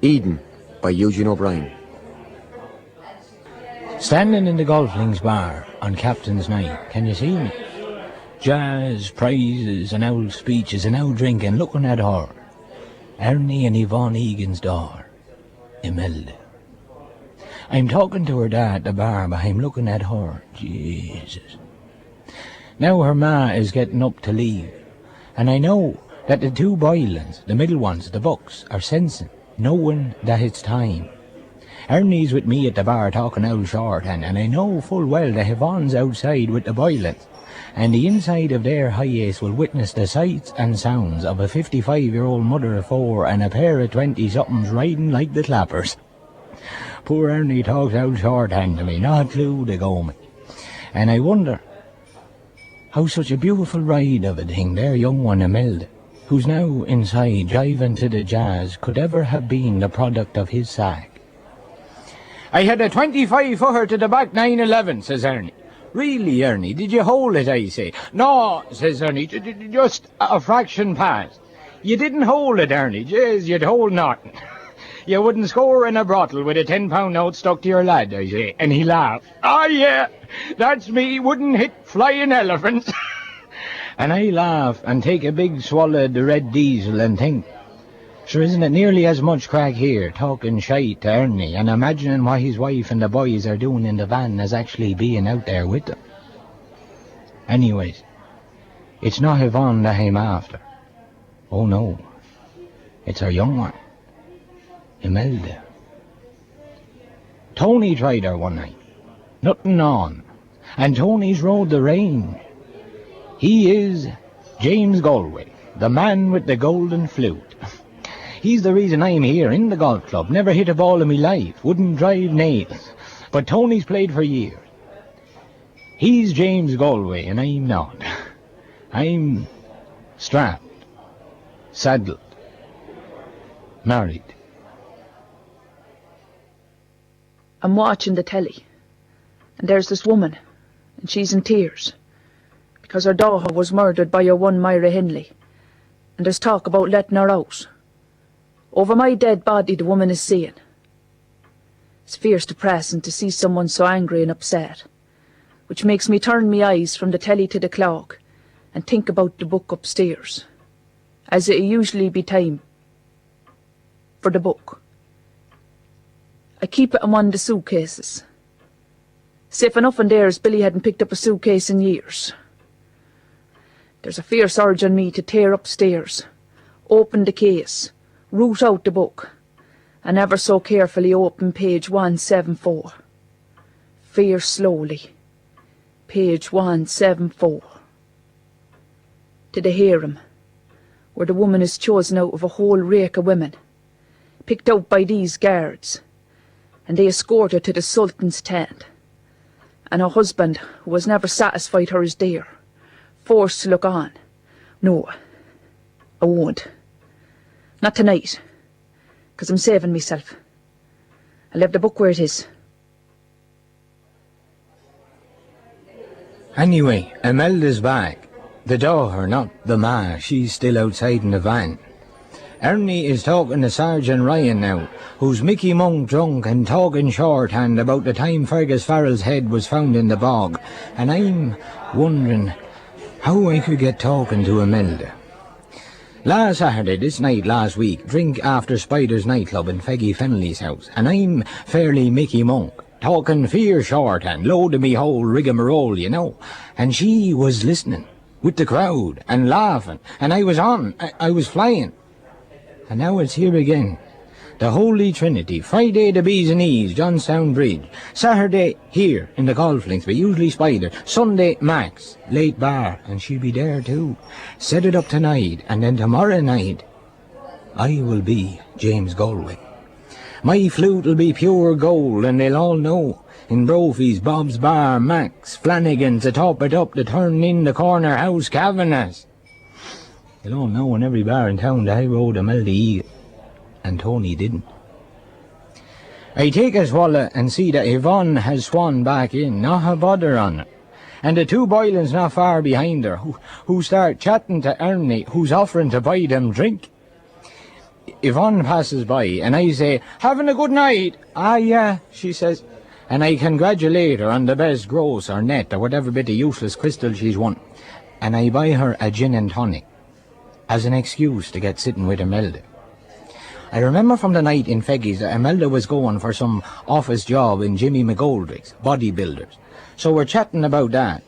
Eden by Eugene O'Brien. Standing in the golf links bar on Captain's Night, can you see me? Jazz, prizes and old speeches and out drinking, looking at her. Ernie and Yvonne Egan's daughter, Imelda. I'm talking to her dad at the bar, but I'm looking at her. Jesus. Now her ma is getting up to leave, and I know that the two Boylans, the middle ones, the Bucks, are sensing, knowing that it's time. Ernie's with me at the bar talking out shorthand, and I know full well that Yvonne's outside with the Boylans, and the inside of their hiace will witness the sights and sounds of a 55-year-old mother of four and a pair of 20-somethings riding like the clappers. Poor Ernie talks out shorthand to me, not a clue to go me. And I wonder how such a beautiful ride of a thing, their young one Imelda, who's now inside driving to the jazz, could ever have been the product of his sack. I had a 25-footer to the back 9-11, says Ernie. Really, Ernie, did you hold it, I say? No, says Ernie, just a fraction past. You didn't hold it, Ernie, jeez, you'd hold nothing. You wouldn't score in a brothel with a 10-pound note stuck to your lad, I say. And he laughed. Ah, yeah, that's me, wouldn't hit flying elephants. And I laugh and take a big swallow of the red diesel and think, sure, isn't it nearly as much crack here, talking shite to Ernie and imagining what his wife and the boys are doing in the van as actually being out there with them? Anyways, it's not Yvonne that I'm after. Oh no, it's her young one, Imelda. Tony tried her one night, nothing on, and Tony's rode the range. He is James Galway, the man with the golden flute. He's the reason I'm here in the golf club. Never hit a ball in me life. Wouldn't drive nails. But Tony's played for years. He's James Galway and I'm not. I'm strapped, saddled, married. I'm watching the telly, and there's this woman, and she's in tears, because her daughter was murdered by your one Myra Henley, and there's talk about letting her out. Over my dead body the woman is seeing. It's fierce depressing to see someone so angry and upset, which makes me turn me eyes from the telly to the clock and think about the book upstairs, as it usually be time for the book. I keep it in one of the suitcases. Safe enough in there as Billy hadn't picked up a suitcase in years. There's a fierce urge on me to tear upstairs, open the case, root out the book, and ever so carefully open page 174. Fierce slowly. Page 174. To the harem, where the woman is chosen out of a whole rake of women, picked out by these guards, and they escort her to the Sultan's tent. And her husband, who was never satisfied her is there, forced to look on. No, I won't. Not tonight, 'cause I'm saving myself. I'll leave the book where it is. Anyway, Imelda's back. The daughter, not the ma. She's still outside in the van. Ernie is talking to Sergeant Ryan now, who's Mickey Monk drunk and talking shorthand about the time Fergus Farrell's head was found in the bog, and I'm wondering how I could get talking to Imelda. Last Saturday, this night last week, drink after Spider's nightclub in Feggy Fennelly's house, and I'm fairly Mickey Monk, talking fierce shorthand, loading me whole rigmarole, you know, and she was listening, with the crowd, and laughing, and I was on, I was flying. And now it's here again. The Holy Trinity. Friday the B's and E's, Johnstown Bridge. Saturday here in the golf links, but usually Spider. Sunday Max, late bar, and she'll be there too. Set it up tonight, and then tomorrow night I will be James Galway. My flute will be pure gold, and they'll all know. In Brophy's, Bob's Bar, Max, Flanagan's, to top it up, to turn in the corner house, Kavanagh's. They'll all know in every bar in town that I rode Imelda Egan, and Tony didn't. I take a swallow and see that Yvonne has swan back in, not a bother on her. And the two Boylans not far behind her, who start chatting to Ernie, who's offering to buy them drink. Yvonne passes by, and I say, "Having a good night?" "Ah, yeah," she says. And I congratulate her on the best gross or net or whatever bit of useless crystal she's won. And I buy her a gin and tonic as an excuse to get sitting with Imelda. I remember from the night in Feggy's that Imelda was going for some office job in Jimmy McGoldrick's, bodybuilders. So we're chatting about that.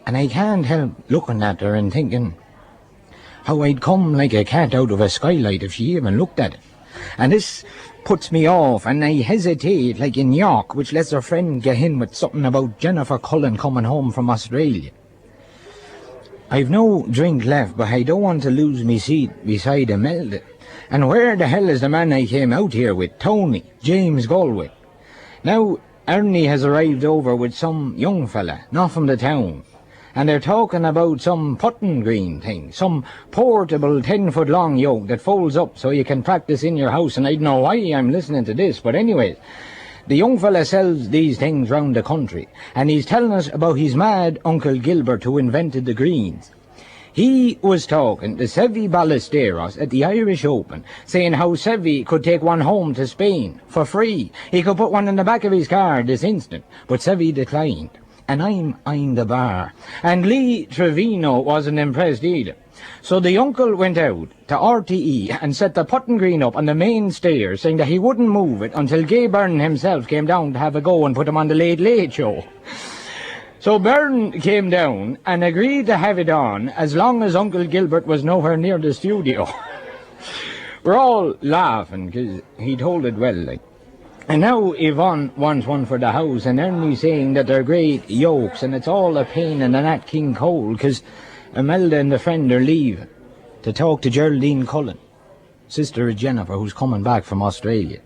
And I can't help looking at her and thinking how I'd come like a cat out of a skylight if she even looked at it. And this puts me off, and I hesitate like in York, which lets her friend get in with something about Jennifer Cullen coming home from Australia. I've no drink left, but I don't want to lose me seat beside Imelda. And where the hell is the man I came out here with, Tony, James Galway? Now, Ernie has arrived over with some young fella, not from the town, and they're talking about some putting green thing, some portable 10-foot-long yoke that folds up so you can practice in your house, and I don't know why I'm listening to this, but anyways, the young fella sells these things round the country, and he's telling us about his mad Uncle Gilbert who invented the greens. He was talking to Sevi Ballesteros at the Irish Open, saying how Sevi could take one home to Spain for free. He could put one in the back of his car this instant, but Sevi declined. And I'm eyeing the bar. And Lee Trevino wasn't impressed either. So the uncle went out to RTE and set the putting green up on the main stairs, saying that he wouldn't move it until Gay Byrne himself came down to have a go and put him on the Late Late Show. So Byrne came down and agreed to have it on as long as Uncle Gilbert was nowhere near the studio. We're all laughing because he told it well, like. And now Yvonne wants one for the house, and Ernie's saying that they're great yokes, and it's all a pain in the Nat King Cole, because Imelda and the friend are leaving to talk to Geraldine Cullen, sister of Jennifer, who's coming back from Australia.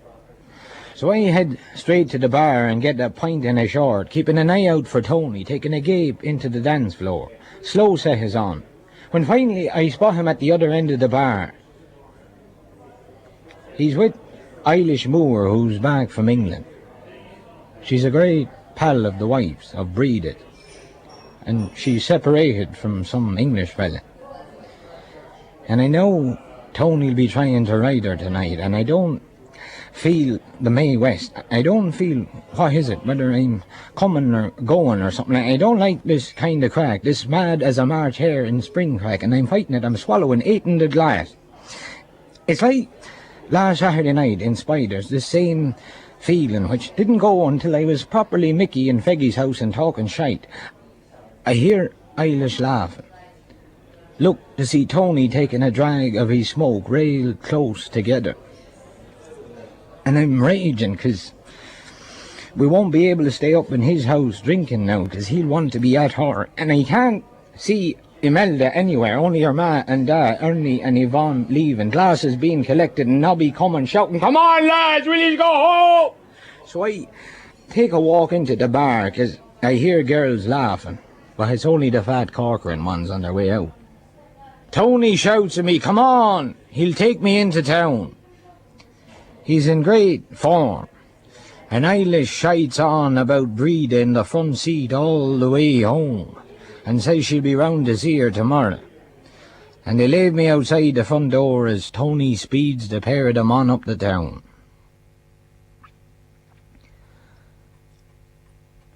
So I head straight to the bar and get a pint and a short, keeping an eye out for Tony, taking a gape into the dance floor. Slow set is on, when finally I spot him at the other end of the bar. He's with Eilish Moore, who's back from England. She's a great pal of the wife's, of Breedit, and she's separated from some English fella. And I know Tony'll be trying to ride her tonight, and I don't feel the May West. I don't feel, what is it, whether I'm coming or going or something. I don't like this kind of crack, this mad as a March hare in spring crack, and I'm fighting it, I'm swallowing, eating the glass. It's like last Saturday night in Spiders, the same feeling which didn't go until I was properly Mickey in Feggy's house and talking shite. I hear Eilish laughing. Look to see Tony taking a drag of his smoke real close together. And I'm raging, 'cause we won't be able to stay up in his house drinking now, 'cause he'll want to be at her, and I can't see Imelda anywhere, only her ma and da, Ernie and Yvonne leaving, glasses being collected, and Nobby coming shouting, "Come on lads, will you go home?" So I take a walk into the bar, 'cause I hear girls laughing, but it's only the fat Corcoran ones on their way out. Tony shouts at me, "Come on, he'll take me into town." He's in great form, and Eilish shites on about Breda in the front seat all the way home, and says she'll be round to see her tomorrow. And they leave me outside the front door as Tony speeds the pair of them on up the town.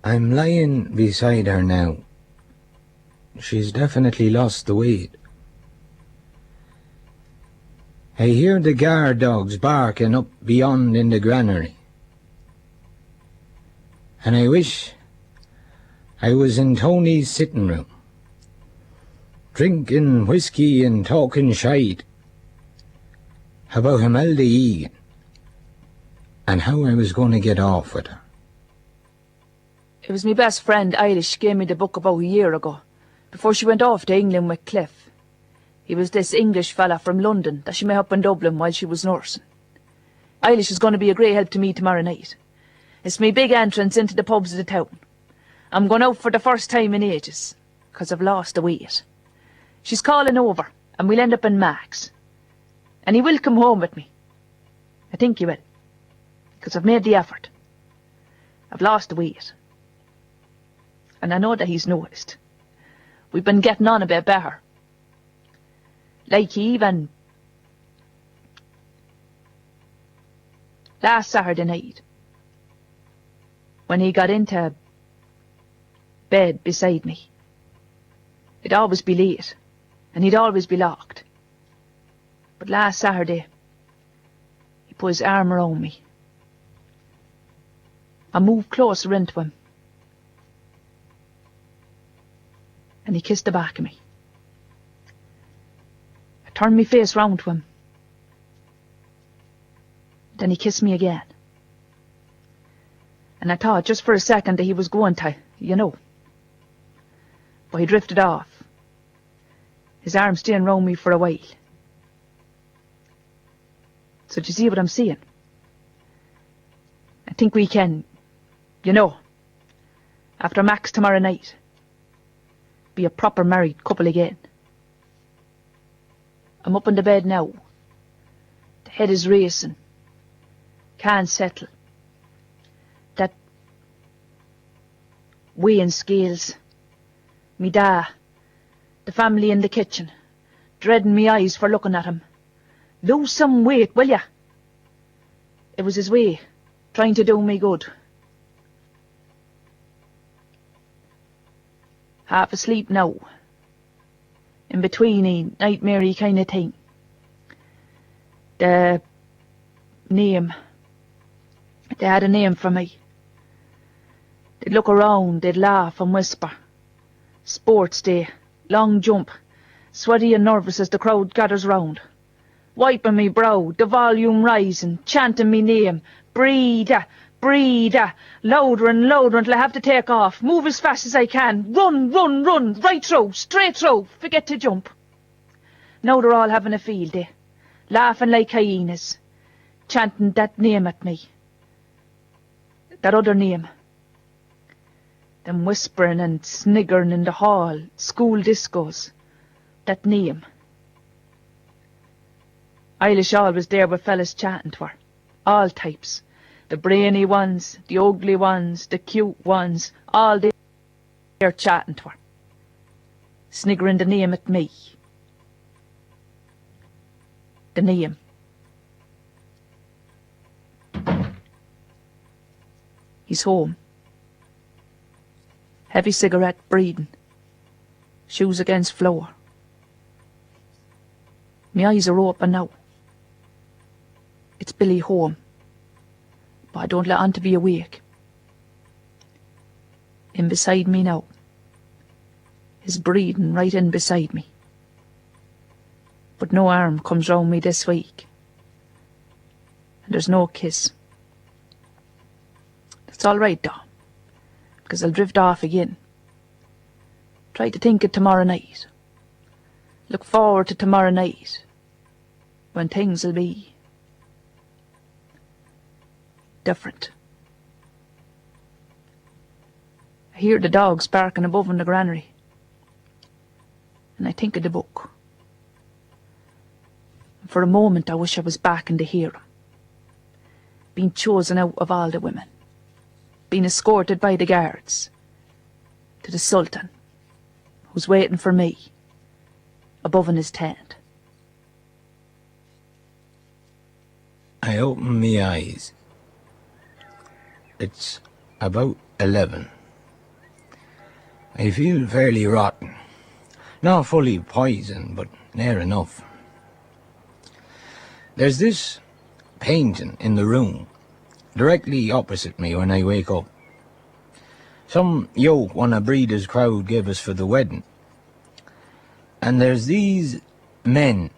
I'm lying beside her now. She's definitely lost the weight. I hear the guard dogs barking up beyond in the granary, and I wish I was in Tony's sitting room, drinking whiskey and talking shite about Imelda Egan and how I was going to get off with her. It was me best friend Eilish gave me the book about a year ago, before she went off to England with Cliff. He was this English fella from London that she met up in Dublin while she was nursing. Eilish is going to be a great help to me tomorrow night. It's me big entrance into the pubs of the town. I'm going out for the first time in ages, 'cause I've lost the weight. She's calling over, and we'll end up in Mac's. And he will come home with me. I think he will, 'cause I've made the effort. I've lost the weight. And I know that he's noticed. We've been getting on a bit better. Like he even last Saturday night, when he got into bed beside me. It'd always be late, and he'd always be locked. But last Saturday, he put his arm around me. I moved closer into him, and he kissed the back of me. I turned my face round to him. Then he kissed me again. And I thought just for a second that he was going to, But he drifted off, his arm staying round me for a while. So do you see what I'm saying? I think we can, after Max tomorrow night, be a proper married couple again. I'm up in the bed now. The head is racing. Can't settle. That weighing scales. Me da. The family in the kitchen. Dreading me eyes for looking at him. Lose some weight, will ya? It was his way, trying to do me good. Half asleep now. In betweeny, nightmare-y kind of thing. The name. They had a name for me. They'd look around, they'd laugh and whisper. Sports day, long jump, sweaty and nervous as the crowd gathers round. Wiping me brow, the volume rising, chanting me name. Breathe, breathe, louder and louder until I have to take off. Move as fast as I can. Run, run, run, right through, straight through, forget to jump. Now they're all having a field day, laughing like hyenas, chanting that name at me. That other name. Them whispering and sniggering in the hall, school discos. That name. Eilish always there with fellas chatting to her. All types. The brainy ones, the ugly ones, the cute ones. All there chatting to her. Sniggering the name at me. The name. He's home. Heavy cigarette breathing. Shoes against floor. My eyes are open now. It's Billy home. But I don't let on to be awake. In beside me now. His breathing right in beside me. But no arm comes round me this week. And there's no kiss. It's all right, though, because I'll drift off again. Try to think of tomorrow night. Look forward to tomorrow night, when things will be different. I hear the dogs barking above in the granary, and I think of the book. And for a moment I wish I was back in the harem, being chosen out of all the women, being escorted by the guards to the Sultan, who's waiting for me above in his tent. I open me eyes. It's about 11. I feel fairly rotten. Not fully poisoned, but near enough. There's this painting in the room, directly opposite me when I wake up. Some yoke one of Breeda's crowd gave us for the wedding. And there's these men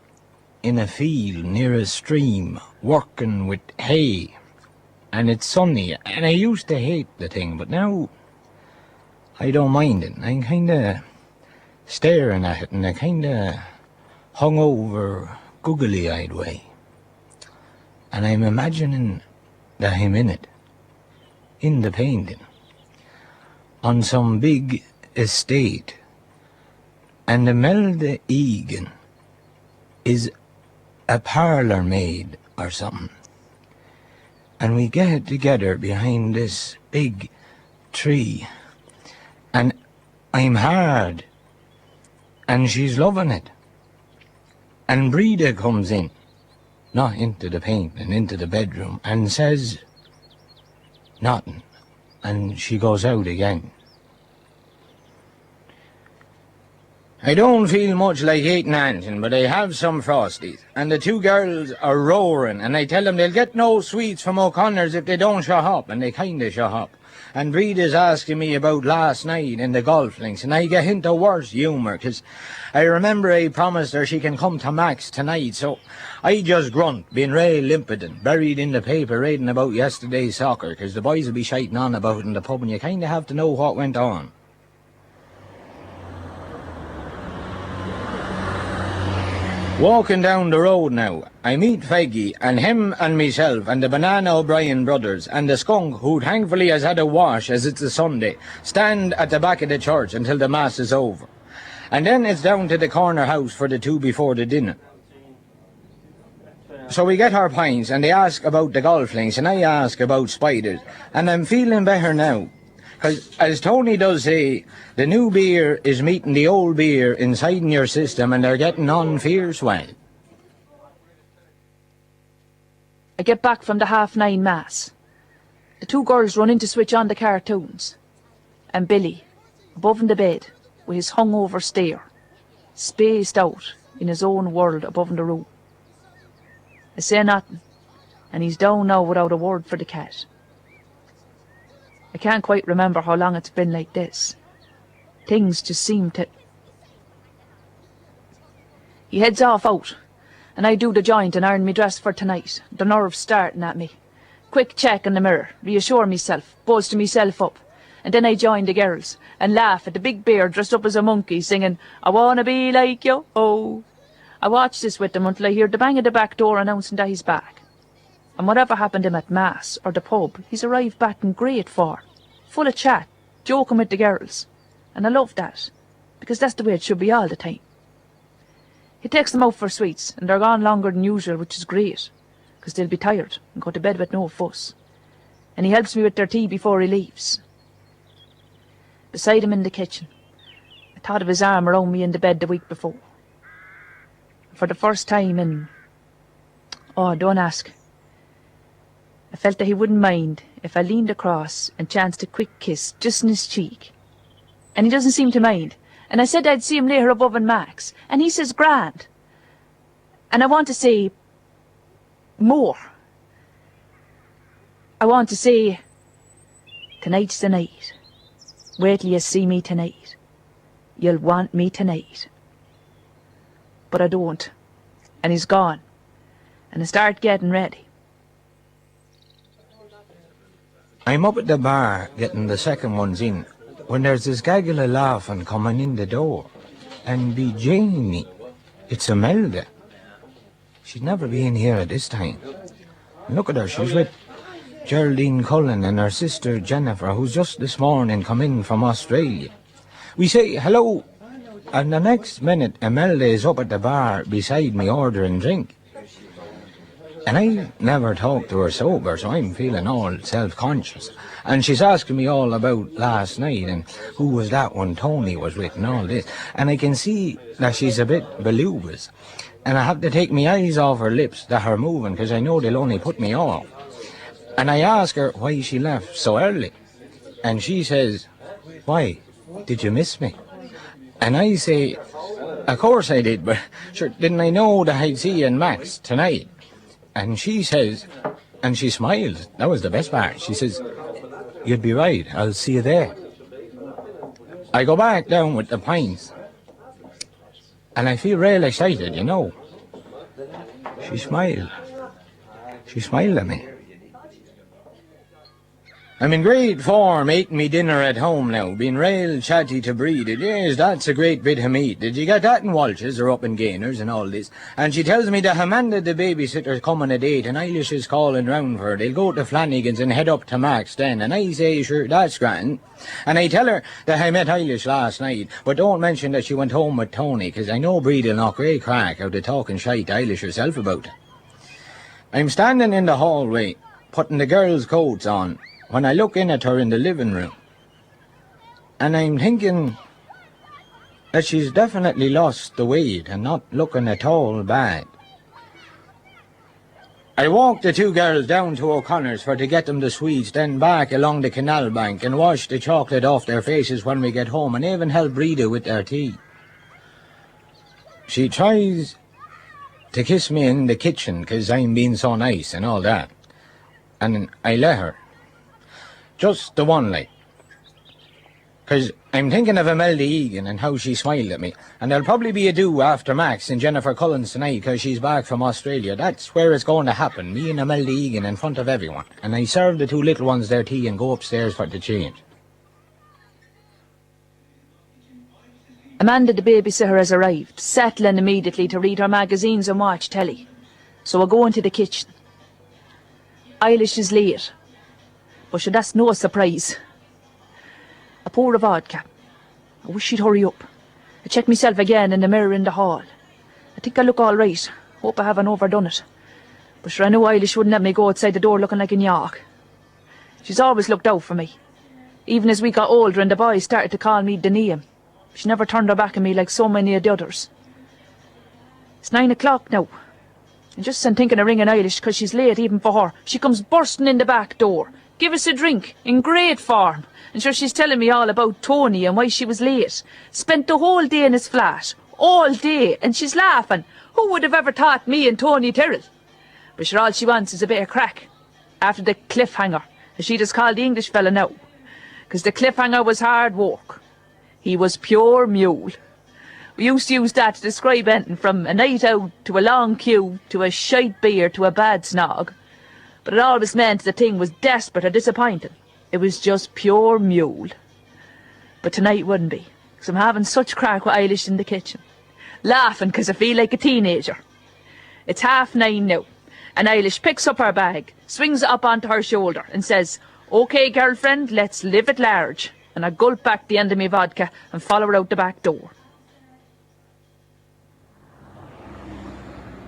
in a field near a stream working with hay. And it's sunny, and I used to hate the thing, but now I don't mind it. I'm kinda staring at it in a kinda hungover, googly-eyed way. And I'm imagining that I'm in it, in the painting, on some big estate, and Imelda Egan is a parlour maid or something. And we get together behind this big tree, and I'm hard, and she's loving it. And Breeda comes in, not into the paint and into the bedroom, and says nothing, and she goes out again. I don't feel much like eating anything, but I have some Frosties, and the two girls are roaring, and I tell them they'll get no sweets from O'Connor's if they don't shut up, and they kinda shut up. And Breeda's asking me about last night in the golf links, and I get into worse humour, 'cause I remember I promised her she can come to Max tonight, so I just grunt, being real impudent, buried in the paper reading about yesterday's soccer, 'cause the boys will be shiting on about it in the pub, and you kinda have to know what went on. Walking down the road now, I meet Feggy, and him and myself and the Banana O'Brien brothers and the skunk, who thankfully has had a wash as it's a Sunday, stand at the back of the church until the mass is over. And then it's down to the corner house for the two before the dinner. So we get our pints, and they ask about the golf links, and I ask about spiders, and I'm feeling better now. 'Cause, as Tony does say, the new beer is meeting the old beer inside in your system, and they're getting on fierce well. I get back from the 9:30 mass. The two girls run in to switch on the cartoons. And Billy, above in the bed, with his hungover stare, spaced out in his own world above in the room. I say nothing, and he's down now without a word for the cat. I can't quite remember how long it's been like this. Things just seem to... He heads off out, and I do the joint and iron me dress for tonight, the nerves starting at me. Quick check in the mirror, reassure myself, buzz to myself up, and then I join the girls and laugh at the big bear dressed up as a monkey singing, "I wanna be like you, oh." I watch this with them until I hear the bang of the back door announcing that he's back. And whatever happened to him at Mass or the pub, he's arrived back in great form, full of chat, joking with the girls. And I love that, because that's the way it should be all the time. He takes them out for sweets, and they're gone longer than usual, which is great, because they'll be tired and go to bed with no fuss. And he helps me with their tea before he leaves. Beside him in the kitchen, I thought of his arm around me in the bed the week before. For the first time in... oh, don't ask. I felt that he wouldn't mind if I leaned across and chanced a quick kiss just in his cheek. And he doesn't seem to mind. And I said I'd see him later above in Max. And he says grand. And I want to say more. I want to say, tonight's the night. Wait till you see me tonight. You'll want me tonight. But I don't. And he's gone. And I start getting ready. I'm up at the bar getting the second ones in, when there's this gaggle of laughing coming in the door. And be Jamie, it's Imelda. She's never been here at this time. And look at her, she's with Geraldine Cullen and her sister Jennifer, who's just this morning come in from Australia. We say hello, and the next minute Imelda is up at the bar beside me ordering drink. And I never talked to her sober, so I'm feeling all self-conscious. And she's asking me all about last night, and who was that one Tony was with, and all this. And I can see that she's a bit belugas. And I have to take my eyes off her lips that are moving, because I know they'll only put me off. And I ask her why she left so early. And she says, "Why? Did you miss me?" And I say, "Of course I did, but sure, didn't I know that I'd see you and Max tonight?" And she says, and she smiles, that was the best part, she says, "You'd be right, I'll see you there." I go back down with the pints, and I feel real excited, you know. She smiled at me. I'm in great form, eating me dinner at home now, being real chatty to Breed. Yes, that's a great bit of meat. Did you get that in Walsh's or up in Gaynors and all this? And she tells me that Amanda, the babysitter's coming at 8, and Eilish is calling round for her. They'll go to Flanagan's and head up to Max then. And I say, sure, that's grand. And I tell her that I met Eilish last night, but don't mention that she went home with Tony, 'cause I know Breed'll knock great crack out of talking shite to Eilish herself about it. I'm standing in the hallway, putting the girls' coats on, when I look in at her in the living room, and I'm thinking that she's definitely lost the weight and not looking at all bad. I walked the two girls down to O'Connor's for to get them the sweets, then back along the canal bank and wash the chocolate off their faces when we get home, and even help Rita with their tea. She tries to kiss me in the kitchen 'cause I'm being so nice and all that, and I let her. Just the one, like. 'Cause I'm thinking of Imelda Egan and how she smiled at me, and there'll probably be a do after Max and Jennifer Collins tonight 'cause she's back from Australia. That's where it's going to happen, me and Imelda Egan in front of everyone, and I serve the two little ones their tea and go upstairs for the change. Amanda, the babysitter, has arrived, settling immediately to read her magazines and watch telly. So I go into the kitchen. Eilish is late, but sure, that's no surprise. I pour a vodka. I wish she'd hurry up. I check myself again in the mirror in the hall. I think I look all right. Hope I haven't overdone it. But sure, I knew Eilish wouldn't let me go outside the door looking like a York. She's always looked out for me. Even as we got older and the boys started to call me the name, she never turned her back on me like so many of the others. It's 9 o'clock now. And just in thinking of ringing Eilish 'cause she's late even for her, she comes bursting in the back door. Give us a drink, in great form. And sure, she's telling me all about Tony and why she was late. Spent the whole day in his flat. All day. And she's laughing. Who would have ever thought me and Tony Tyrrell? But sure, all she wants is a bit of crack. After the cliffhanger, as she just called the English fella now. 'Cause the cliffhanger was hard work. He was pure mule. We used to use that to describe anything from a night out to a long queue to a shite beer to a bad snog. But it always meant the thing was desperate or disappointing. It was just pure mule. But tonight wouldn't be, 'cause I'm having such crack with Eilish in the kitchen. Laughing 'cause I feel like a teenager. It's 9:30 now, and Eilish picks up her bag, swings it up onto her shoulder and says, "OK, girlfriend, let's live at large." And I gulp back the end of my vodka and follow her out the back door.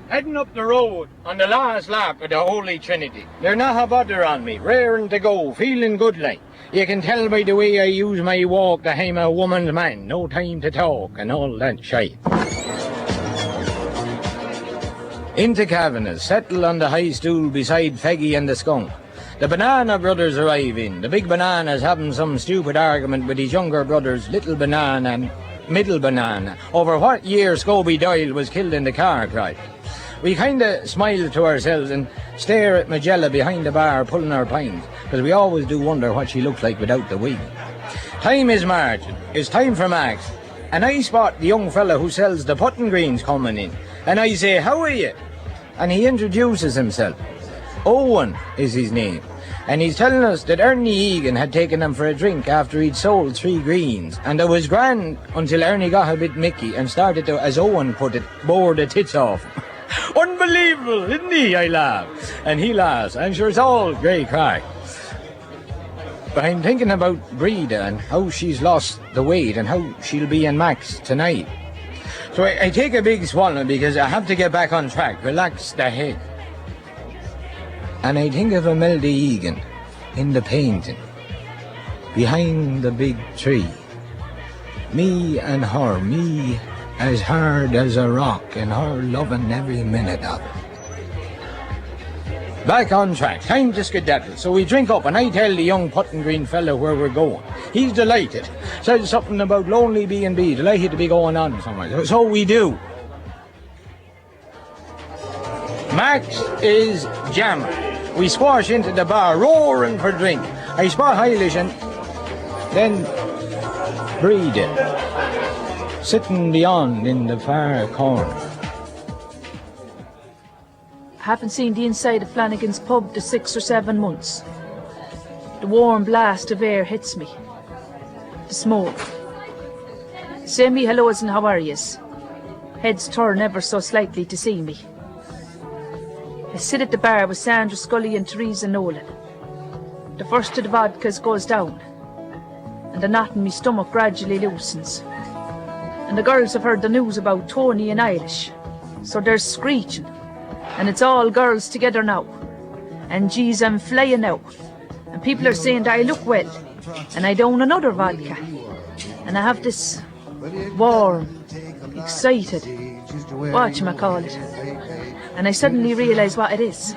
Heading up the road on the last lap of the Holy Trinity. They're not a bother on me, raring to go, feeling good like. You can tell by the way I use my walk that I'm a woman's man, no time to talk and all that shite. Into Kavanagh's, settle on the high stool beside Feggy and the skunk. The Banana Brothers arrive in. The big banana's having some stupid argument with his younger brothers, Little Banana and Middle Banana, over what year Scobie Doyle was killed in the car crash. We kinda smile to ourselves and stare at Magella behind the bar pulling our pints, because we always do wonder what she looks like without the wig. Time is marching. It's time for Max. And I spot the young fella who sells the putting greens coming in. And I say, "How are you?" And he introduces himself. Owen is his name. And he's telling us that Ernie Egan had taken him for a drink after he'd sold 3 greens. And it was grand until Ernie got a bit mickey and started to, as Owen put it, bore the tits off. Unbelievable, isn't he? I laugh. And he laughs. I'm sure it's all great crack. But I'm thinking about Breda and how she's lost the weight and how she'll be in Max tonight. So I take a big swallow because I have to get back on track, relax the head. And I think of Imelda Egan in the painting, behind the big tree. Me and her, me as hard as a rock, and her loving every minute of it. Back on track, time to skedaddle. So we drink up and I tell the young putting green fellow where we're going. He's delighted. Says something about lonely B&B, delighted to be going on somewhere. So we do. Max is jamming. We squash into the bar, roaring for drink. I spot Eilish and then Breda, sitting beyond in the far corner. I haven't seen the inside of Flanagan's pub for 6 or 7 months. The warm blast of air hits me. The smoke. Say me hellos and how are yous? Heads turn ever so slightly to see me. I sit at the bar with Sandra Scully and Teresa Nolan. The first of the vodkas goes down, and the knot in my stomach gradually loosens. And the girls have heard the news about Tony and Eilish, so they're screeching. And it's all girls together now. And geez, I'm flying now. And people are saying that I look well. And I down another vodka. And I have this warm, excited, whatchamacallit, and I suddenly realise what it is.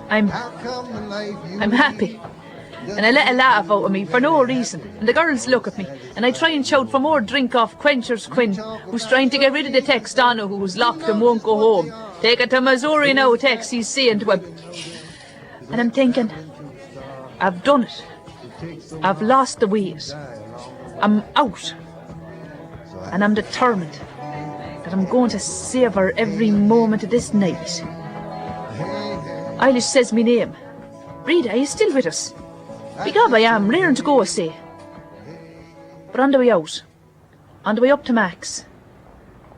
I'm happy. And I let a laugh out of me for no reason, and the girls look at me, and I try and shout for more drink off Quencher's Quinn, who's trying to get rid of the Tex Donna, who's locked and won't go home. Take it to Missouri now, Tex, he's saying to him. And I'm thinking, I've done it. I've lost the weight. I'm out. And I'm determined that I'm going to savour every moment of this night. Eilish says me name. Rita, are you still with us? Begob I am, raring to go, I say. But on the way out, on the way up to Max,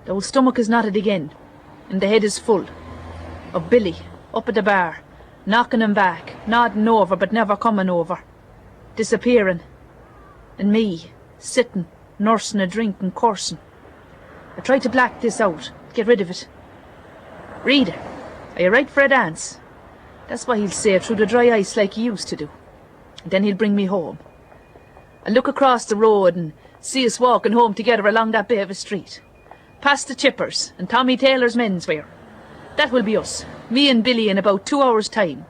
the old stomach is knotted again, and the head is full of Billy up at the bar, knocking him back, nodding over but never coming over, disappearing, and me sitting, nursing a drink and cursing. I try to black this out, get rid of it. Rita, are you right for a dance? That's what he'll say through the dry ice like he used to do. Then he'll bring me home. I'll look across the road and see us walking home together along that bit of a street. Past the Chippers and Tommy Taylor's menswear. That will be us, me and Billy, in about 2 hours' time.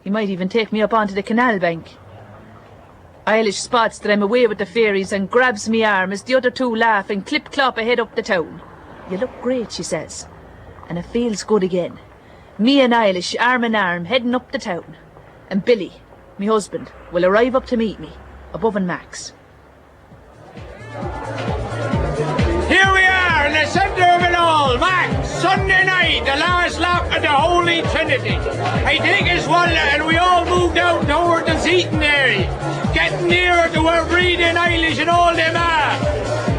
He might even take me up onto the canal bank. Eilish spots that I'm away with the fairies and grabs me arm as the other two laugh and clip-clop ahead up the town. You look great, she says, and it feels good again. Me and Eilish, arm in arm, heading up the town. And Billy, me husband, will arrive up to meet me, above and Max. Here we are in the centre of it all, Max, Sunday night, the last lap of the Holy Trinity. I take his wallet and we all moved out toward the seating area, getting nearer to where Breed and Eilish and all them are.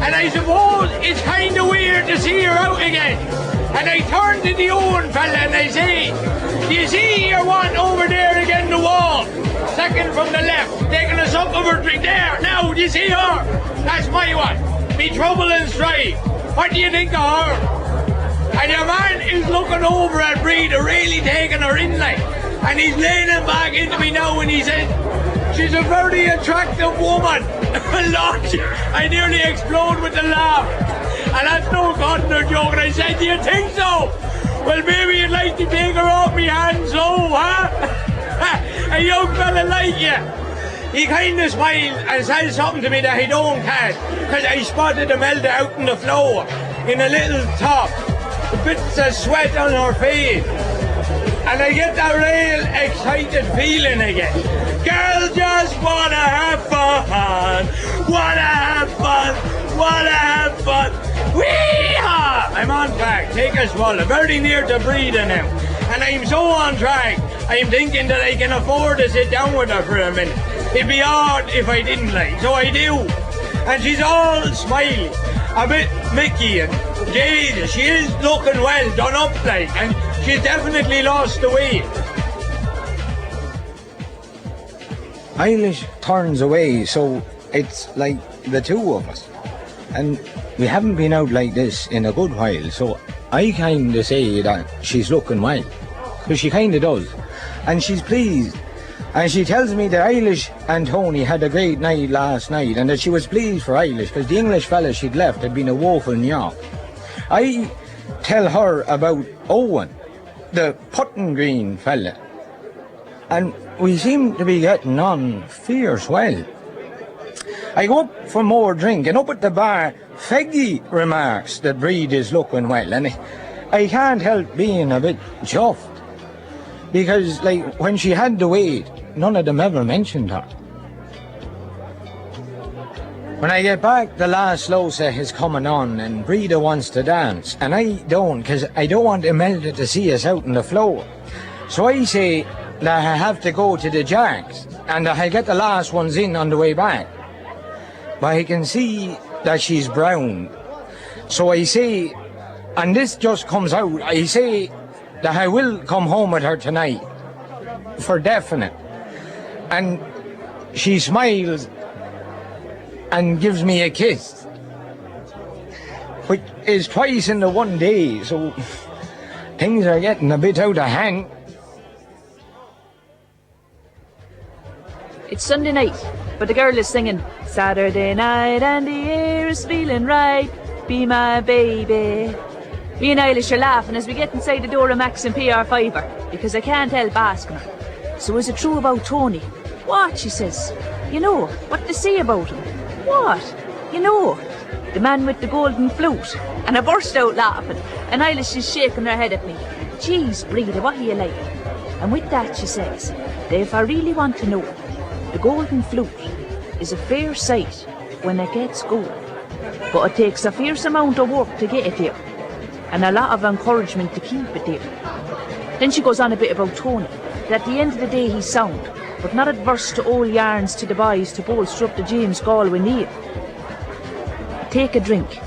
And I suppose it's kind of weird to see her out again. And I turn to the Owen fella and I say, do you see your one over there against the wall? Second from the left, taking a sup of her drink. There, now, do you see her? That's my one. Me trouble and strife. What do you think of her? And your man is looking over at Breed, really taking her in like. And he's leaning back into me now and he said, she's a very attractive woman. Lord, I nearly explode with the laugh. And that's no cotton or joke. And I said, do you think so? Well, maybe you'd like to take her off me hands, so, huh? A young fella like you. He kind of smiled and said something to me that he don't catch, because I spotted the melter out on the floor in a little top, bits of sweat on her face. And I get that real excited feeling again. Girls just wanna have fun, wanna have fun, wanna have fun. Wee-haw! I'm on track, take a swallow, very near to breathing now. And I'm so on track, I'm thinking that I can afford to sit down with her for a minute. It'd be odd if I didn't, like, so I do. And she's all smiley, a bit Mickey, and Jesus, she is looking well done up, like, and she's definitely lost the weight. Eilish turns away, so it's like the two of us. And we haven't been out like this in a good while, so I kind of say that she's looking well. Because she kind of does. And she's pleased. And she tells me that Eilish and Tony had a great night last night, and that she was pleased for Eilish, because the English fella she'd left had been a woeful knock. I tell her about Owen, the Putton Green fella, and we seem to be getting on fierce well. I go up for more drink, and up at the bar, Feggy remarks that Breed is looking well, and I can't help being a bit chuffed. Because, like, when she had the weight, none of them ever mentioned her. When I get back, the last Losa is coming on, and Breda wants to dance, and I don't, because I don't want Imelda to see us out on the floor. So I say that I have to go to the Jacks, and that I'll get the last ones in on the way back. But I can see that she's brown. So I say, and this just comes out, I say that I will come home with her tonight, for definite. And she smiles and gives me a kiss, which is twice in the one day, so things are getting a bit out of hand. It's Sunday night, but the girl is singing Saturday night and the air is feeling right. Be my baby, Me and Eilish are laughing as we get inside the door of Max and PR5er, because I can't help asking her. So is it true about Tony? What, she says. You know, what they say about him? What? You know, the man with the golden flute. And I burst out laughing, and Eilish is shaking her head at me. Jeez, Breda, what are you like? And with that, she says, that if I really want to know, the golden flute is a fair sight when it gets going. But it takes a fierce amount of work to get it there, and a lot of encouragement to keep it there. Then she goes on a bit about Tony, that at the end of the day he's sound, but not adverse to old yarns to the boys to bolster up the James Galway name. I take a drink,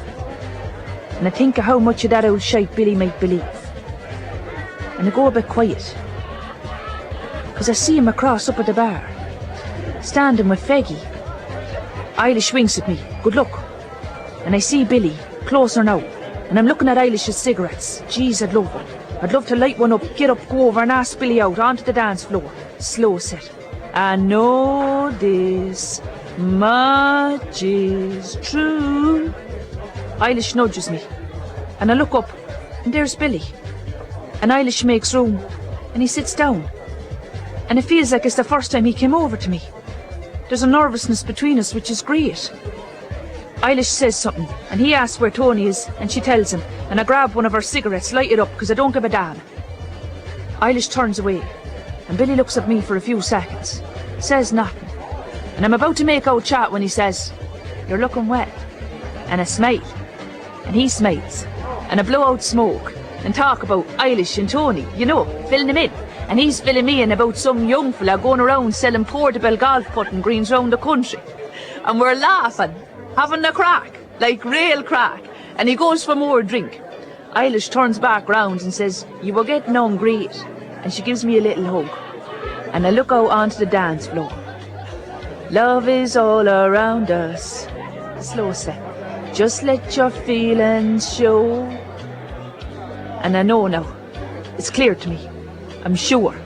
and I think of how much of that old shite Billy might believe. And I go a bit quiet, because I see him across up at the bar, standing with Feggy. Eilish winks at me, good luck. And I see Billy, closer now, and I'm looking at Eilish's cigarettes. Jeez, I'd love it. I'd love to light one up, get up, go over and ask Billy out onto the dance floor. Slow set. I know this much is true. Eilish nudges me, and I look up, and there's Billy. And Eilish makes room, and he sits down. And it feels like it's the first time he came over to me. There's a nervousness between us which is great. Eilish says something, and he asks where Tony is, and she tells him, and I grab one of her cigarettes, light it up, because I don't give a damn. Eilish turns away, and Billy looks at me for a few seconds, says nothing, and I'm about to make out chat when he says, "You're looking wet," and I smile, and he smiles, and I blow out smoke, and talk about Eilish and Tony, you know, filling him in, and he's filling me in about some young fella going around selling portable golf putting greens round the country, and we're laughing, having a crack, like real crack, and he goes for more drink. Eilish turns back round and says, "You were getting on great," and she gives me a little hug, and I look out onto the dance floor. Love is all around us. Slow set. Just let your feelings show. And I know now, it's clear to me, I'm sure,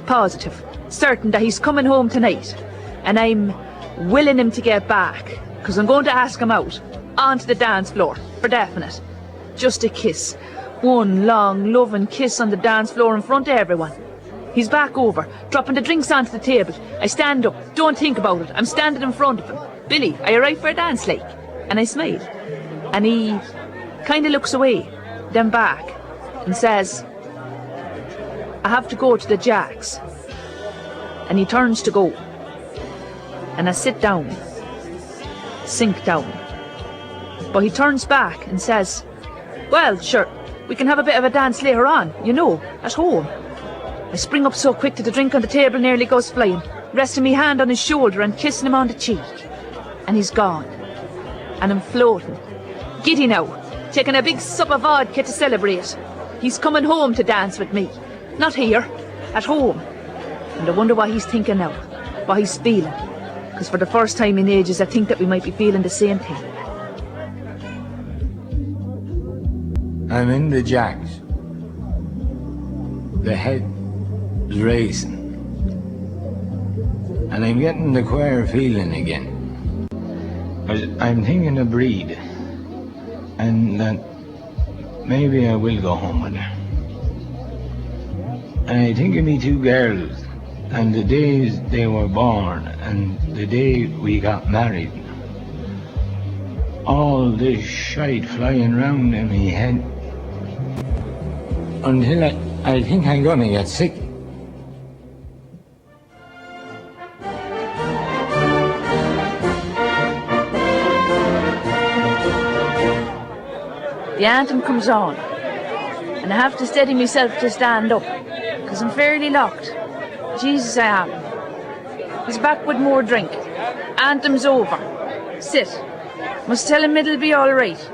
positive, certain that he's coming home tonight, and I'm willing him to get back, because I'm going to ask him out, onto the dance floor, for definite. Just a kiss, one long, loving kiss on the dance floor in front of everyone. He's back over, dropping the drinks onto the table. I stand up, don't think about it, I'm standing in front of him. "Billy, are you right for a dance, like?" And I smile. And he kind of looks away, then back, and says, "I have to go to the Jacks." And he turns to go. And I sit down, sink down. But he turns back and says, "Well, sure, we can have a bit of a dance later on, you know, at home." I spring up so quick that the drink on the table nearly goes flying, resting me hand on his shoulder and kissing him on the cheek. And he's gone. And I'm floating, giddy now, taking a big sup of vodka to celebrate. He's coming home to dance with me. Not here, at home. And I wonder what he's thinking now, what he's feeling. Because for the first time in ages, I think that we might be feeling the same thing. I'm in the Jacks. The head's racing. And I'm getting the queer feeling again. I'm thinking of Breed. And that maybe I will go home with her. And I think of me two girls, and the days they were born, and the day we got married. All this shite flying round in my head. Until I think I'm gonna get sick. The anthem comes on, and I have to steady myself to stand up, because I'm fairly locked. Jesus, I am. He's back with more drink. Anthem's over. Sit. Must tell him it'll be all right.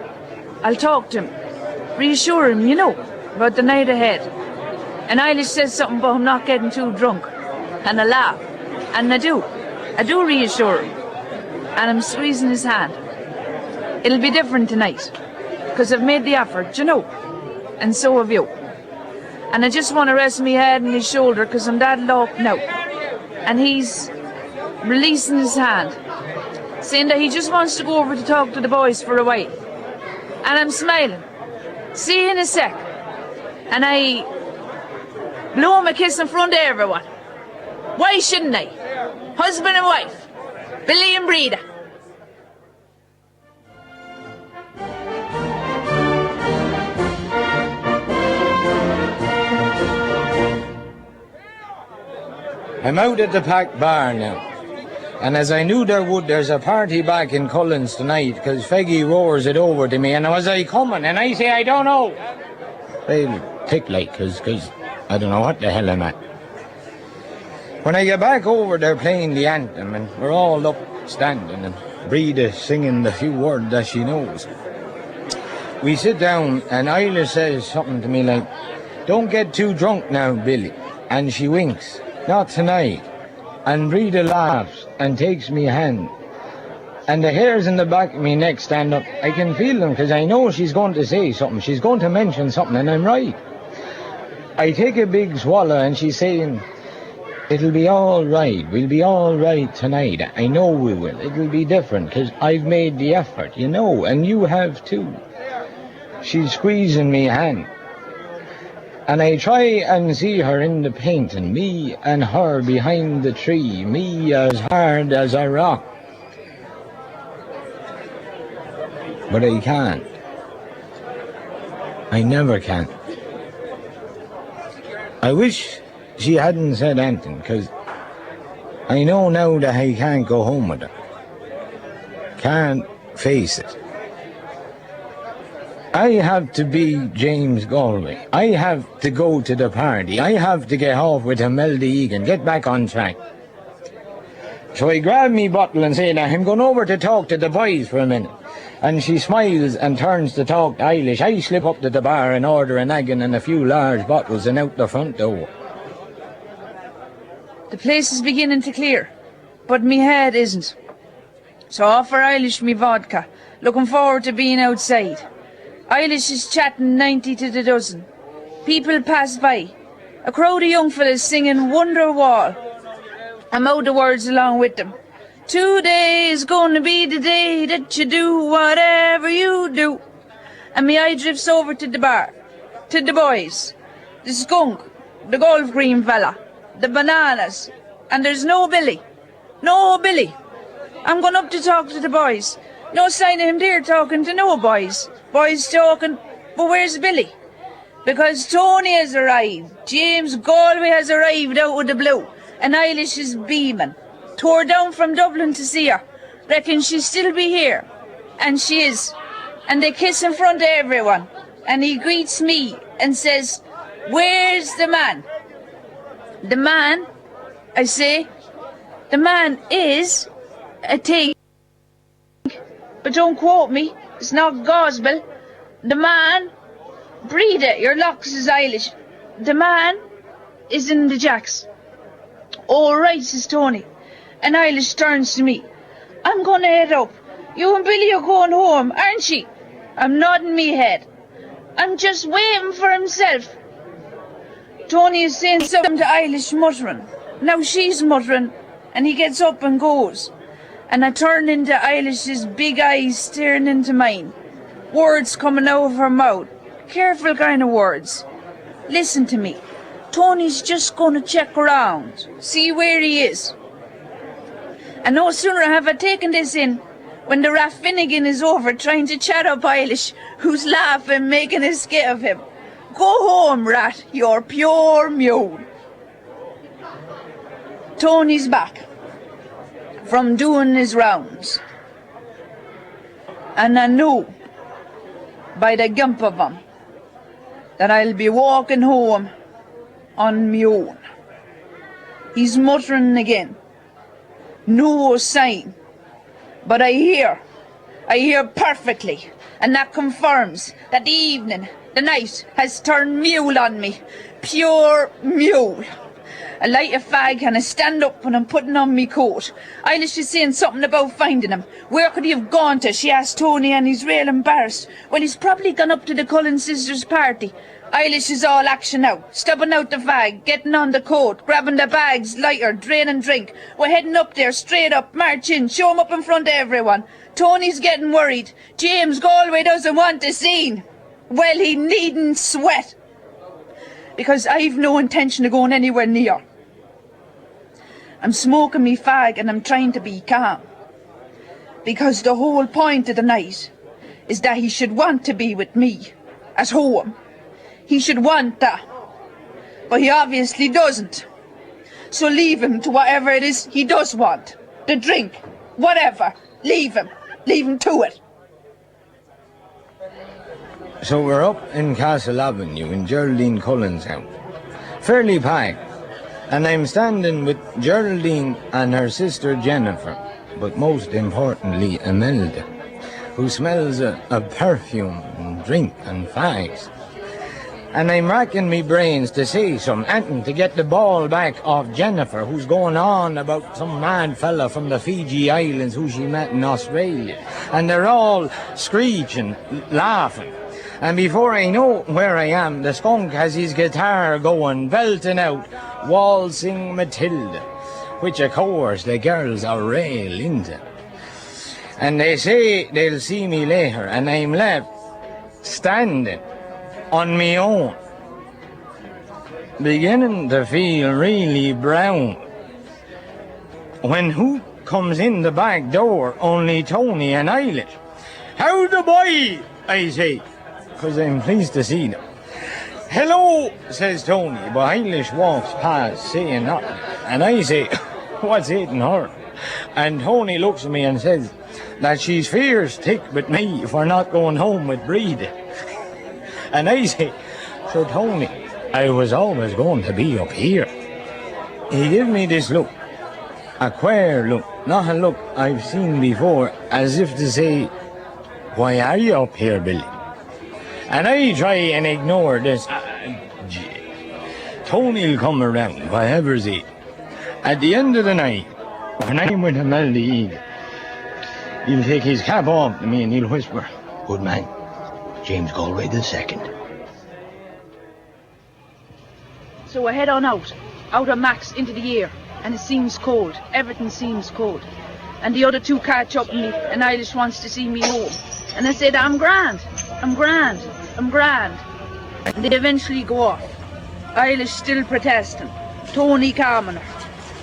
I'll talk to him. Reassure him, you know, about the night ahead. And Eilish says something about him not getting too drunk. And I laugh. And I do. I do reassure him. And I'm squeezing his hand. It'll be different tonight, because I've made the effort, you know. And so have you. And I just want to rest my head on his shoulder, because I'm that locked now. And he's releasing his hand, saying that he just wants to go over to talk to the boys for a while. And I'm smiling. See you in a sec. And I blow him a kiss in front of everyone. Why shouldn't I? Husband and wife. Billy and Breda. I'm out at the Pack Bar now, and as I knew there's a party back in Cullen's tonight, because Feggy roars it over to me, and was I coming? And I say, I don't know. I'll tick like, because I don't know what the hell I'm at. When I get back over, they're playing the anthem, and we're all up standing, and Breda singing the few words that she knows. We sit down, and Isla says something to me like, don't get too drunk now, Billy. And she winks. Not tonight. And Breda laughs and takes me hand. And the hairs in the back of me neck stand up. I can feel them because I know she's going to say something. She's going to mention something, and I'm right. I take a big swallow and she's saying, it'll be all right. We'll be all right tonight. I know we will. It'll be different because I've made the effort, you know, and you have too. She's squeezing me hand. And I try and see her in the painting, me and her behind the tree, me as hard as a rock. But I can't. I never can. I wish she hadn't said anything, because I know now that I can't go home with her. Can't face it. I have to be James Galway. I have to go to the party. I have to get off with Imelda Egan, get back on track. So I grab me bottle and say that I'm going over to talk to the boys for a minute. And she smiles and turns to talk Irish. I slip up to the bar and order an agin and a few large bottles and out the front door. The place is beginning to clear, but me head isn't. So I offer Eilish me vodka, looking forward to being outside. Eilish is chatting 90 to the dozen. People pass by. A crowd of young fellas singing Wonderwall. I'm out the words along with them. Today is going to be the day that you do whatever you do. And me eye drifts over to the bar, to the boys, the skunk, the golf green fella, the bananas, and there's no Billy. No Billy. I'm going up to talk to the boys. No sign of him there talking to no boys. Boys talking, but where's Billy? Because Tony has arrived. James Galway has arrived out of the blue. And Eilish is beaming. Tore down from Dublin to see her. Reckon she'll still be here. And she is. And they kiss in front of everyone. And he greets me and says, where's the man? The man, I say, the man is a thing. But don't quote me. It's not gospel. The man, Breda, your locks is Eilish. The man is in the jacks. All right, says Tony. And Eilish turns to me. I'm going to head up. You and Billy are going home, aren't ye? I'm nodding me head. I'm just waiting for himself. Tony is saying something to Eilish, muttering. Now she's muttering, and he gets up and goes. And I turn into Eilish's big eyes staring into mine. Words coming out of her mouth. Careful kind of words. Listen to me. Tony's just going to check around. See where he is. And no sooner have I taken this in, when the Raff Finnegan is over trying to chat up Eilish, who's laughing, making a skit of him. Go home, rat. You're pure mule. Tony's back from doing his rounds. And I knew, by the gump of him, that I'll be walking home on me own. He's muttering again. No sign. But I hear perfectly, and that confirms that the evening, the night, has turned mule on me. Pure mule. I light a fag and I stand up when I'm putting on me coat. Eilish is saying something about finding him. Where could he have gone to? She asked Tony, and he's real embarrassed. Well, he's probably gone up to the Cullen sisters' party. Eilish is all action now, stubbing out the fag, getting on the coat, grabbing the bags, lighter, draining drink. We're heading up there, straight up, march in, show him up in front of everyone. Tony's getting worried. James Galway doesn't want the scene. Well, he needn't sweat, because I've no intention of going anywhere near. I'm smoking me fag and I'm trying to be calm, because the whole point of the night is that he should want to be with me at home. He should want that, but he obviously doesn't. So leave him to whatever it is he does want. The drink, whatever. Leave him to it. So we're up in Castle Avenue in Geraldine Cullen's house, fairly packed, and I'm standing with Geraldine and her sister Jennifer, but most importantly Imelda, who smells of perfume and drink and fags. And I'm racking me brains to say something to get the ball back off Jennifer, who's going on about some mad fella from the Fiji Islands who she met in Australia. And they're all screeching, laughing. And before I know where I am, the skunk has his guitar going, belting out, Waltzing Matilda, which of course the girls are real into. And they say they'll see me later, and I'm left standing on me own, beginning to feel really brown, when who comes in the back door? Only Tony and Eilish. "How the boy?" I say, because I'm pleased to see them. "Hello," says Tony, but Eilish walks past saying nothing, and I say, "What's eating her?" And Tony looks at me and says that she's fierce thick with me for not going home with Breed. And I say, "So Tony, I was always going to be up here." He gave me this look, a queer look, not a look I've seen before, as if to say, "Why are you up here, Billy?" And I try and ignore this. Tony'll come around, whatever's it. At the end of the night, when I'm with Imelda Egan, he'll take his cap off to me and he'll whisper, "Good man, James Galway II." So I head on out of Max into the air, and it seems cold. Everything seems cold. And the other two catch up with me, and Eilish wants to see me home. And I said, I'm grand. And they eventually go off. Eilish still protesting. Tony calming her.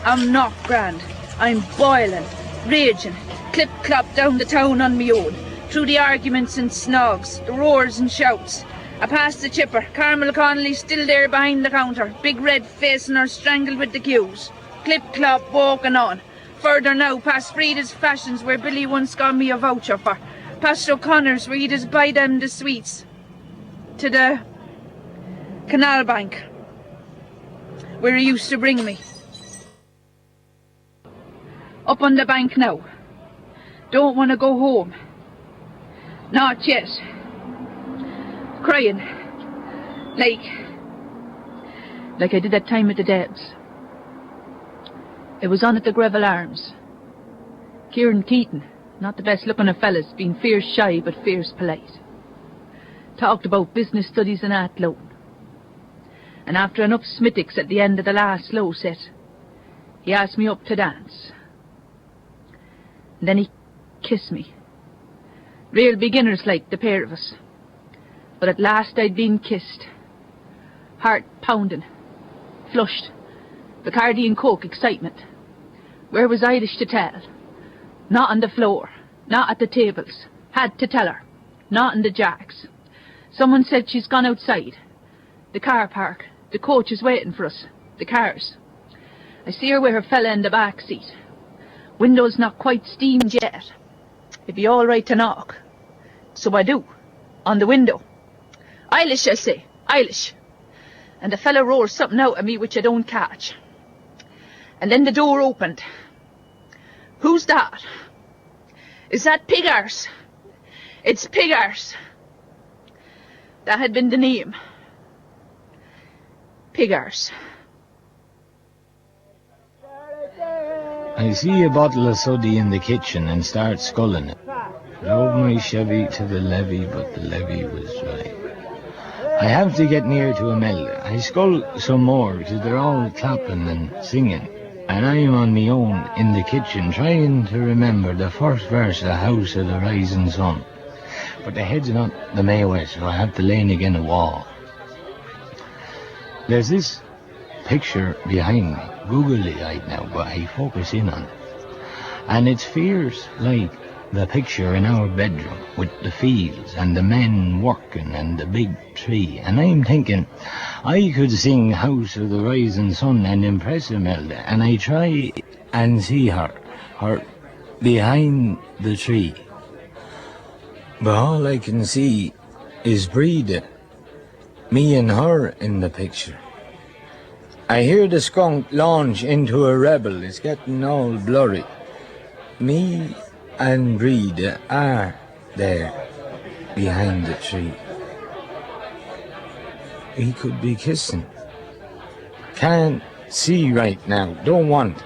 I'm not grand. I'm boiling, raging, clip-clop down the town on me own. Through the arguments and snogs, the roars and shouts. I passed the chipper, Carmel Connolly still there behind the counter, big red face and her strangled with the queues. Clip-clop walking on. Further now, past Frida's Fashions, where Billy once got me a voucher for. Past O'Connor's, where you just buy them the sweets. To the Canal Bank, where he used to bring me. Up on the bank now. Don't want to go home. Not yet. Crying. Like I did that time at the Debs. It was on at the Greville Arms. Kieran Keaton, not the best looking of fellas, being fierce shy but fierce polite. Talked about business studies and Athlone. And after enough smithics at the end of the last slow set, he asked me up to dance. And then he kissed me. Real beginners like, the pair of us. But at last I'd been kissed. Heart pounding. Flushed. Bacardi and Coke excitement. Where was Eilish to tell? Not on the floor. Not at the tables. Had to tell her. Not in the jacks. Someone said she's gone outside. The car park. The coach is waiting for us. The cars. I see her with her fella in the back seat. Window's not quite steamed yet. It'd be all right to knock. So I do. On the window. Eilish, I say. Eilish. And the fella roars something out at me which I don't catch. And then the door opened. Who's that? Is that Pig Arse? It's Pig Arse. That had been the name. Pig Arse. I see a bottle of suddy in the kitchen and start sculling it. Drove my Chevy to the levee, but the levee was dry. I have to get near to Imelda. I scull some more because they're all clapping and singing. And I'm on me own in the kitchen trying to remember the first verse of House of the Rising Sun. but the head's not the May way, so I have to lean again a wall. There's this picture behind me, googly eyed now, but I focus in on it. And it's fierce like the picture in our bedroom with the fields and the men working and the big tree. And I'm thinking I could sing House of the Rising Sun and impress Imelda, and I try and see her behind the tree. But all I can see is breathing, me and her in the picture. I hear the skunk launch into a rebel, it's getting all blurry. Me and Breed are there behind the tree. We could be kissing. Can't see right now, don't want.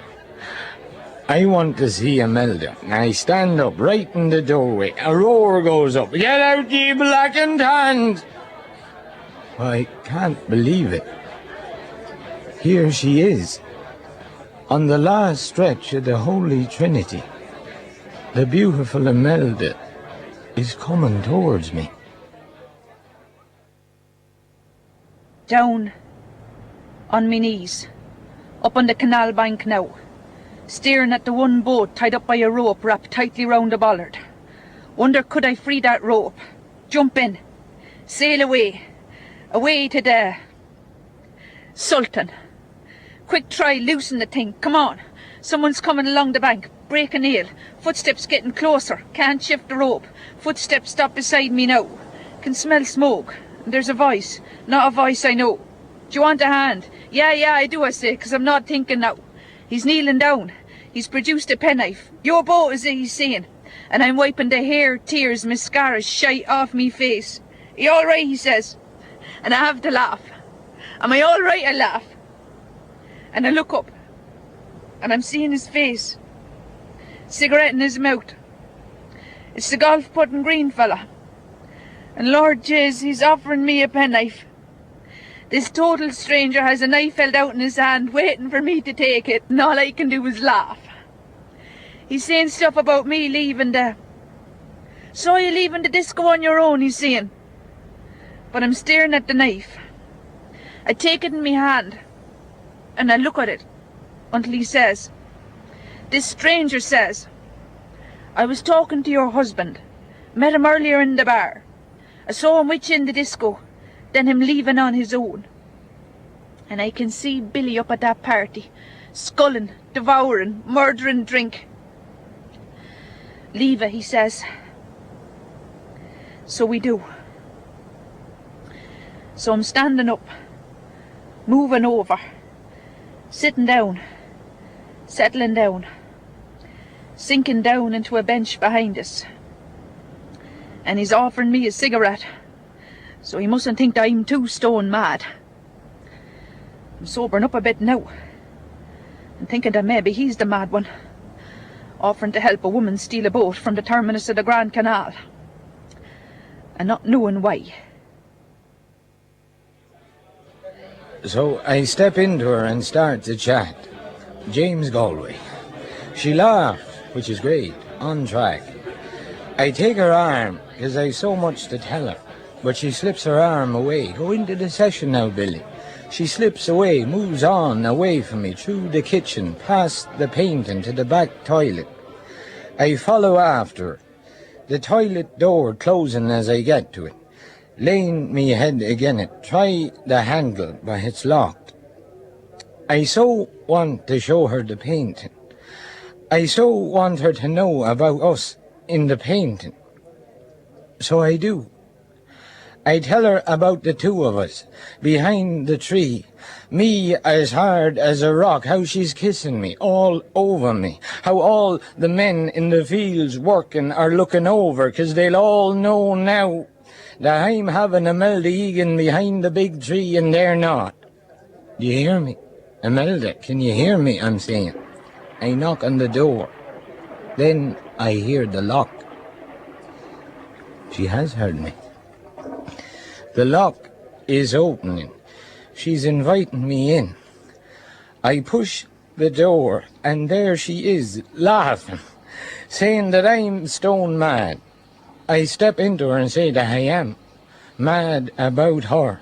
I want to see Imelda. I stand up right in the doorway. A roar goes up. Get out, ye blackened hands! I can't believe it. Here she is, on the last stretch of the Holy Trinity. The beautiful Imelda is coming towards me. Down on me knees, up on the canal bank now, staring at the one boat tied up by a rope wrapped tightly round a bollard. Wonder could I free that rope, jump in, sail away to the Sultan. Quick try, loosen the thing, come on. Someone's coming along the bank, break a nail. Footsteps getting closer, can't shift the rope. Footsteps stop beside me now. Can smell smoke. And there's a voice, not a voice I know. Do you want a hand? Yeah, I do, I say, 'cause I'm not thinking now. He's kneeling down. He's produced a penknife. Your boat is it, he's saying. And I'm wiping the hair, tears, mascara, shite off me face. You all right, he says. And I have to laugh. Am I all right, I laugh. And I look up. And I'm seeing his face. Cigarette in his mouth. It's the golf putting green fella. And Lord Jeez, he's offering me a penknife. This total stranger has a knife held out in his hand, waiting for me to take it, and all I can do is laugh. He's saying stuff about me leaving the... So you're leaving the disco on your own, he's saying. But I'm staring at the knife. I take it in my hand, and I look at it, until he says, this stranger says, I was talking to your husband, met him earlier in the bar. I saw him with you in the disco, then him leaving on his own. And I can see Billy up at that party, sculling, devouring, murdering drink. Leave it, he says. So we do. So I'm standing up, moving over, sitting down, settling down, sinking down into a bench behind us. And he's offering me a cigarette, so he mustn't think that I'm too stone mad. I'm sobering up a bit now, and thinking that maybe he's the mad one, offering to help a woman steal a boat from the terminus of the Grand Canal, and not knowing why. So I step into her and start to chat. James Galway. She laughed, which is great, on track. I take her arm, because I've so much to tell her, but she slips her arm away. Go into the session now, Billy. She slips away, moves on, away from me, through the kitchen, past the painting, to the back toilet. I follow after her, the toilet door closing as I get to it. Laying me head again it, try the handle, but it's locked. I so want to show her the painting. I so want her to know about us in the painting. So I do. I tell her about the two of us, behind the tree. Me as hard as a rock, how she's kissing me, all over me. How all the men in the fields working are looking over, 'cause they'll all know now that I'm having Imelda Egan behind the big tree and they're not. Do you hear me? Imelda, can you hear me, I'm saying? I knock on the door. Then I hear the lock. She has heard me. The lock is opening. She's inviting me in. I push the door, and there she is, laughing, saying that I'm stone mad. I step into her and say that I am mad about her,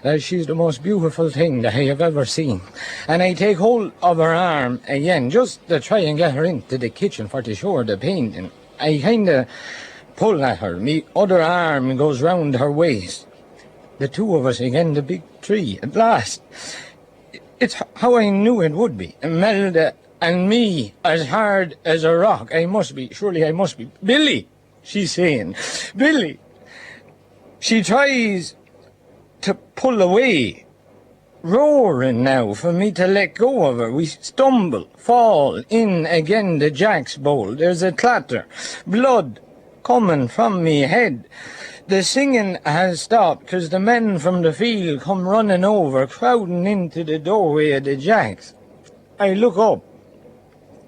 that she's the most beautiful thing that I have ever seen. And I take hold of her arm again, just to try and get her into the kitchen for to show her the painting. I kind of pull at her. Me other arm goes round her waist. The two of us again, the big tree, at last. It's how I knew it would be. Imelda and me, as hard as a rock. Surely I must be. Billy, she's saying. Billy. She tries to pull away, roaring now for me to let go of her. We stumble, fall in again the jack's bowl. There's a clatter, blood coming from me head. The singing has stopped because the men from the field come running over, crowding into the doorway of the jacks. I look up.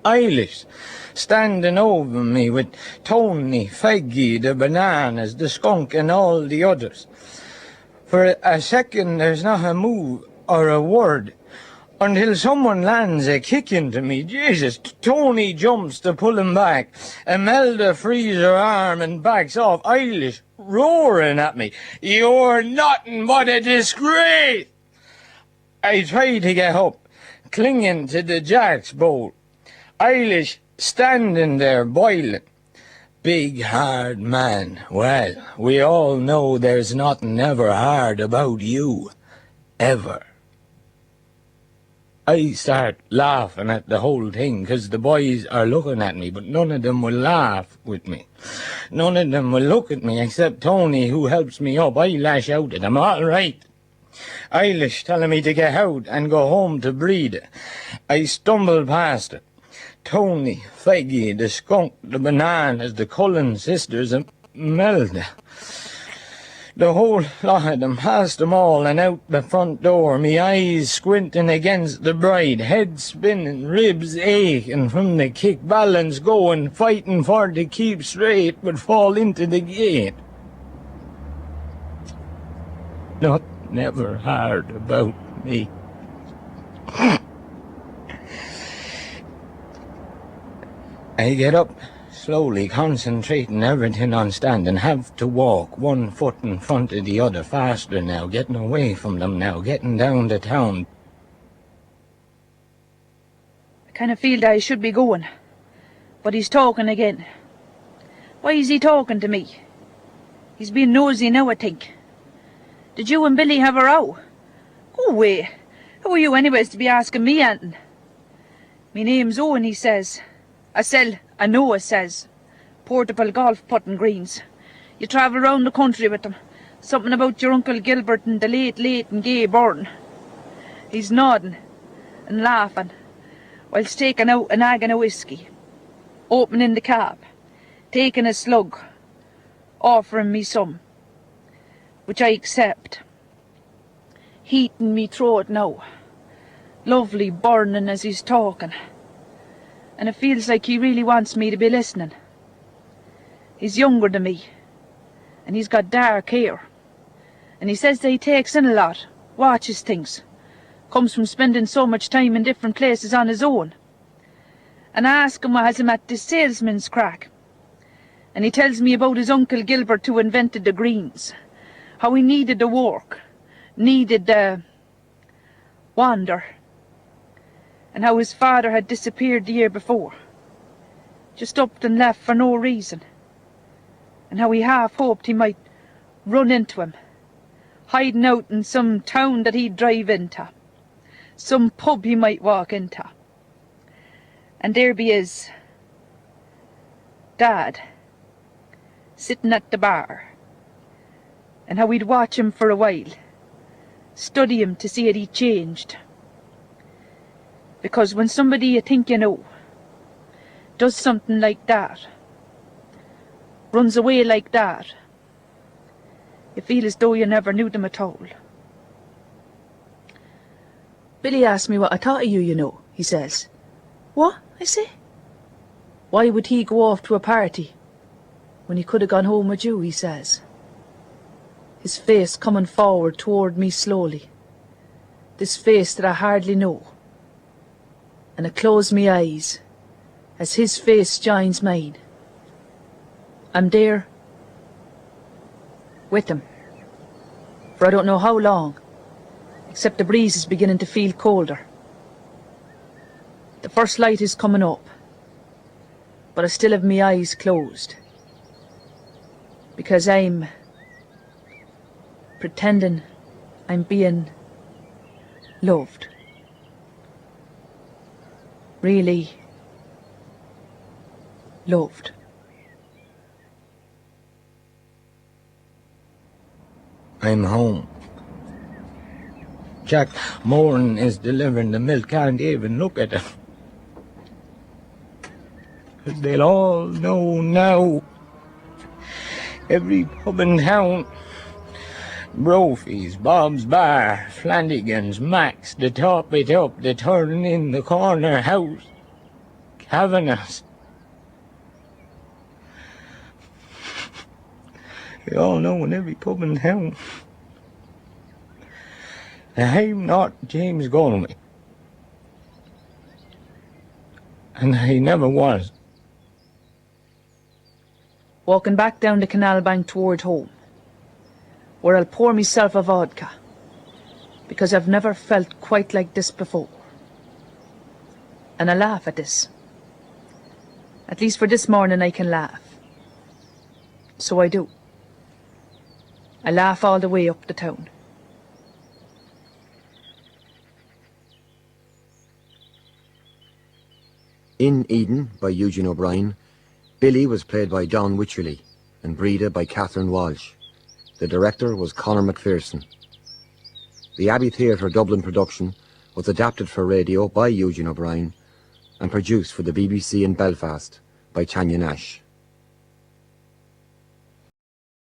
Eilish standing over me with Tony, Feggy, the bananas, the skunk and all the others. For a second there's not a move or a word until someone lands a kick into me. Jesus, Tony jumps to pull him back. Imelda frees her arm and backs off. Eilish roaring at me. You're nothing but a disgrace. I try to get up, clinging to the jack's bowl. Eilish standing there boiling. Big hard man. Well, we all know there's nothing ever hard about you. Ever. I start laughing at the whole thing because the boys are looking at me, but none of them will laugh with me. None of them will look at me except Tony, who helps me up. I lash out at him. All right. Eilish telling me to get out and go home to breed. I stumble past it. Tony, Feggy, the skunk, the bananas, the Cullen sisters, and Imelda. The whole lot of them, past them all and out the front door, me eyes squinting against the bride, head spinning, ribs aching from the kick, balance going, fighting for to keep straight, but fall into the gate. Not never hard about me. I get up, slowly concentrating everything on standing, have to walk one foot in front of the other, faster now, getting away from them now, getting down to town. I kind of feel that I should be going, but he's talking again. Why is he talking to me? He's being nosy now, I think. Did you and Billy have a row? Go away. Who are you anyways to be asking me anything? Me name's Owen, he says. I know it says. Portable golf putting greens. You travel round the country with them. Something about your Uncle Gilbert and the late and gay Burn. He's nodding and laughing whilst taking out an agon of whiskey, opening the cap, taking a slug, offering me some, which I accept. Heat in me throat now, lovely burning as he's talking. And it feels like he really wants me to be listening. He's younger than me, and he's got dark hair. And he says that he takes in a lot, watches things, comes from spending so much time in different places on his own. And I ask him what has him at this salesman's crack. And he tells me about his Uncle Gilbert who invented the greens, how he needed the work, needed the wander, and how his father had disappeared the year before, just up and left for no reason, and how he half hoped he might run into him, hiding out in some town that he'd drive into, some pub he might walk into. And there be his Dad, sitting at the bar, and how he'd watch him for a while, study him to see if he'd changed. Because when somebody you think you know does something like that, runs away like that, you feel as though you never knew them at all. Billy asked me what I thought of you, you know, he says. What? I say. Why would he go off to a party when he could have gone home with you, he says. His face coming forward toward me slowly. This face that I hardly know. And I close me eyes as his face joins mine. I'm there With him. For I don't know how long, except the breeze is beginning to feel colder. The first light is coming up, but I still have my eyes closed. Because I'm pretending I'm being loved. Really loved. I'm home. Jack Moran is delivering the milk. Can't even look at them. 'Cause they'll all know now. Every pub in town. Brophy's, Bob's Bar, Flanagan's, Max, the Top It Up, the Turn in the Corner House, Kavanagh's. They all know in every pub in town. I'm not James Galway. And I never was. Walking back down the canal bank toward home, where I'll pour myself a vodka, because I've never felt quite like this before. And I laugh at this. At least for this morning I can laugh. So I do. I laugh all the way up the town. In Eden by Eugene O'Brien, Billy was played by John Wycherley and Breda by Catherine Walsh. The director was Conor McPherson. The Abbey Theatre Dublin production was adapted for radio by Eugene O'Brien and produced for the BBC in Belfast by Tanya Nash.